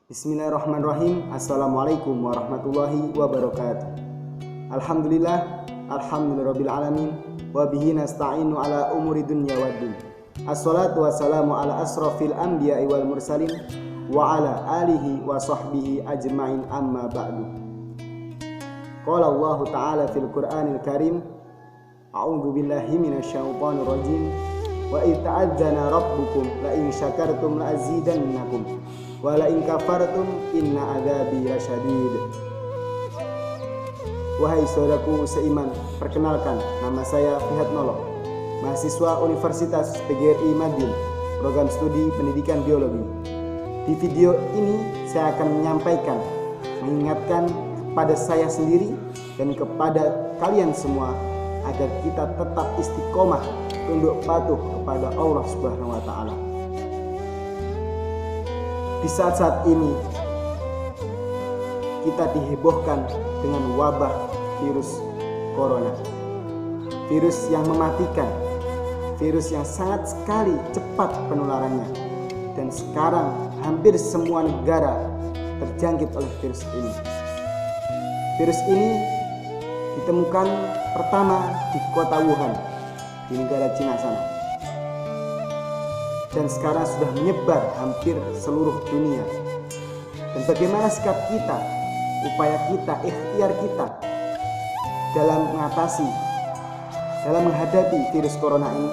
Bismillahirrahmanirrahim. Assalamualaikum warahmatullahi wabarakatuh. Alhamdulillahirabbil alamin wa bihi nasta'inu ala umuri dunya waddin. Assalatu wassalamu ala asrofil anbiya'i wal mursalin wa ala alihi wa sahbihi ajma'in, amma ba'du. Qala Allah ta'ala fil Qur'anil Karim, a'udzu billahi minasyaitonir rajim. Wa idh ta'adzana rabbukum la in syakartum la azidannakum wa la in kafartum inna adzabi lasyadid. Wahai saudaraku seiman, perkenalkan, nama saya Fihat Nolok, mahasiswa Universitas PGRI Madiun, program studi pendidikan biologi. Di video ini saya akan menyampaikan, mengingatkan kepada saya sendiri dan kepada kalian semua agar kita tetap istiqomah, tunduk patuh kepada Allah Subhanahu wa taala. Di saat-saat ini kita dihebohkan dengan wabah virus corona. Virus yang mematikan, virus yang sangat sekali cepat penularannya. Dan sekarang hampir semua negara terjangkit oleh virus ini. Virus ini ditemukan pertama di kota Wuhan, di negara Cina sana. Dan sekarang sudah menyebar hampir seluruh dunia. Dan bagaimana sikap kita, upaya kita, ikhtiar kita dalam mengatasi, dalam menghadapi virus corona ini?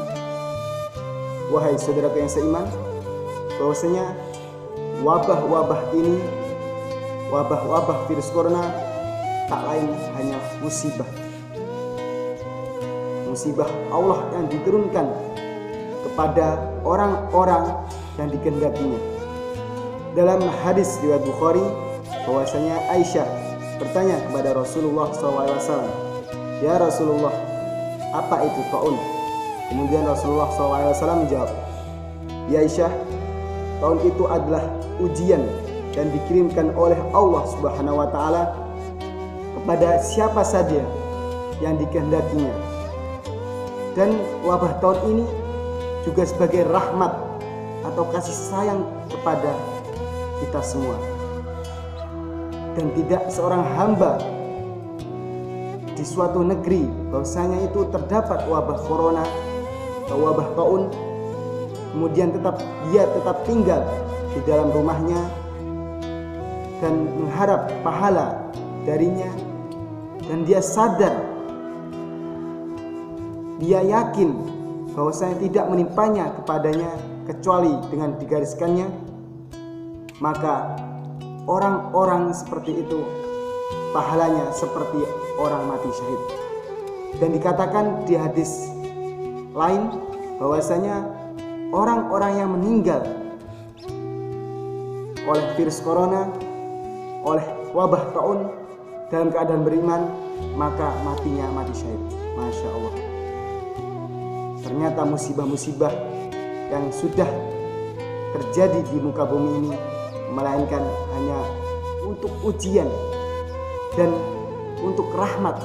Wahai saudaraku yang seiman, bahwasanya wabah-wabah ini, wabah-wabah virus corona tak lain hanya musibah. Musibah Allah yang diturunkan kepada orang-orang yang dikehendakinya. Dalam hadis riwayat Bukhari, bahwasanya Aisyah bertanya kepada Rasulullah SAW, "Ya Rasulullah, apa itu taun?" Kemudian Rasulullah SAW menjawab, "Ya Aisyah, taun itu adalah ujian dan dikirimkan oleh Allah Subhanahu wa taala kepada siapa saja yang dikehendakinya. Dan wabah tahun ini juga sebagai rahmat atau kasih sayang kepada kita semua. Dan tidak seorang hamba di suatu negeri bahwasanya itu terdapat wabah corona atau wabah taun, kemudian dia tetap tinggal di dalam rumahnya dan mengharap pahala darinya, dan dia sadar, dia yakin bahwasanya tidak menimpanya kepadanya kecuali dengan digariskannya, maka orang-orang seperti itu pahalanya seperti orang mati syahid. Dan dikatakan di hadis lain bahwasanya orang-orang yang meninggal oleh virus corona, oleh wabah taun dalam keadaan beriman, maka matinya mati syahid. Masya Allah. Ternyata musibah-musibah yang sudah terjadi di muka bumi ini melainkan hanya untuk ujian dan untuk rahmat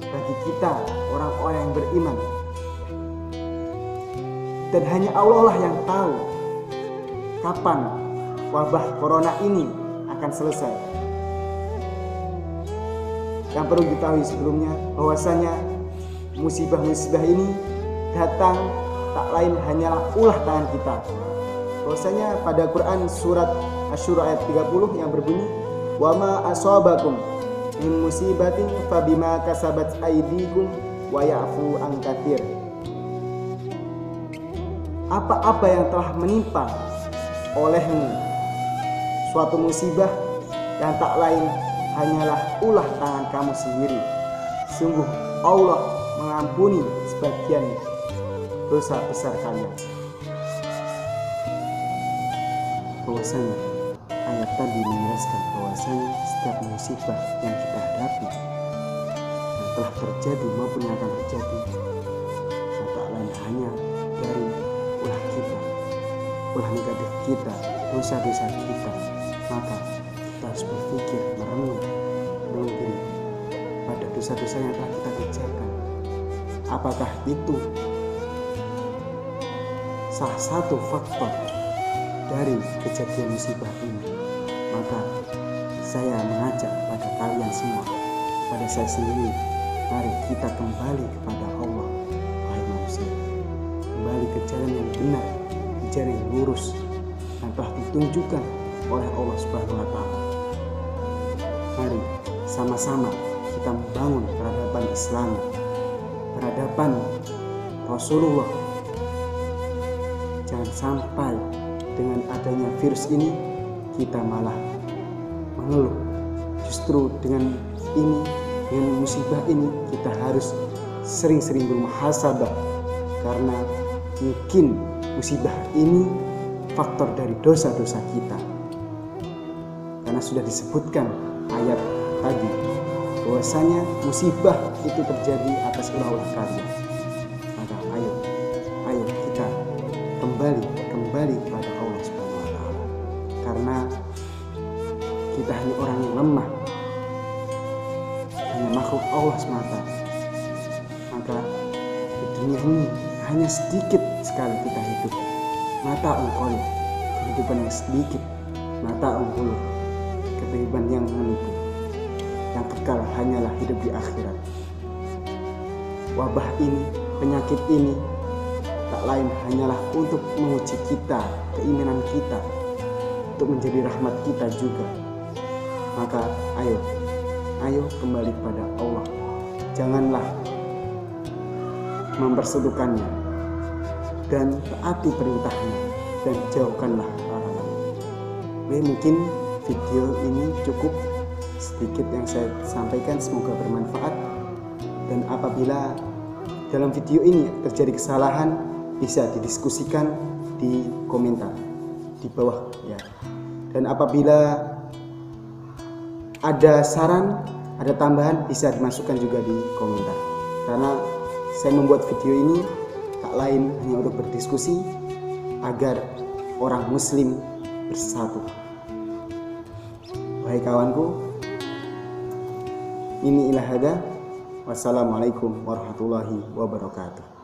bagi kita orang-orang yang beriman. Dan hanya Allah lah yang tahu kapan wabah corona ini akan selesai. Yang perlu diketahui sebelumnya bahwasanya musibah-musibah ini datang tak lain hanyalah ulah tangan kita. Bahwasanya pada Quran surat Asy-Syura ayat 30 yang berbunyi, "Wa ma asabakum min musibatin fabima kasabat aydikum wa ya'fu an katsir." Apa-apa yang telah menimpa olehmu suatu musibah yang tak lain hanyalah ulah tangan kamu sendiri. Sungguh Allah mengampuni sebagian dosa besar kalian. Bahwasanya ayat tadi menjelaskan bahwasanya setiap musibah yang kita hadapi, yang telah terjadi maupun yang akan terjadi, tak lain hanya dari ulah kita, ulah negatif kita, dosa-dosa kita. Maka kita harus berpikir, merenung diri pada dosa-dosa yang telah kita kerjakan. Apakah itu salah satu faktor dari kejadian musibah ini? Maka saya mengajak pada kalian semua, pada saya sendiri, mari kita kembali kepada Allah. Wahai manusia, kembali ke jalan yang benar, ke jalan yang lurus yang telah ditunjukkan oleh Allah Subhanahu wa Ta'ala. Mari sama-sama kita membangun peradaban Islam, peradaban Rasulullah. Jangan sampai dengan adanya virus ini kita malah mengeluh. Justru dengan ini, dengan musibah ini, kita harus sering-sering bermuhasabah, karena mungkin musibah ini faktor dari dosa-dosa kita. Karena sudah disebutkan ayat tadi bahwasanya musibah itu terjadi atas ulah-ulah kalian. Maka ayo kita kembali kepada Allah Subhanahu wa Ta'ala, karena kita hanya orang yang lemah, hanya makhluk Allah semata. Maka di dunia ini hanya sedikit sekali kita hidup. Mata ungkol, kehidupan yang sedikit. Mata ungkul, kehidupan yang menipu. Yang kekal hanyalah hidup di akhirat. Wabah ini, penyakit ini tak lain hanyalah untuk menguji kita, keimanan kita, untuk menjadi rahmat kita juga. Maka ayo kembali kepada Allah. Janganlah mempersekutukannya, dan taati perintahnya, dan jauhkanlah larangannya. Mungkin video ini cukup sedikit yang saya sampaikan, semoga bermanfaat. Dan apabila dalam video ini terjadi kesalahan, bisa didiskusikan di komentar di bawah ya. Dan apabila ada saran, ada tambahan, bisa dimasukkan juga di komentar. Karena saya membuat video ini tak lain hanya untuk berdiskusi agar orang muslim bersatu. Wahai kawanku, ini ila hada. Wassalamualaikum warahmatullahi wabarakatuh.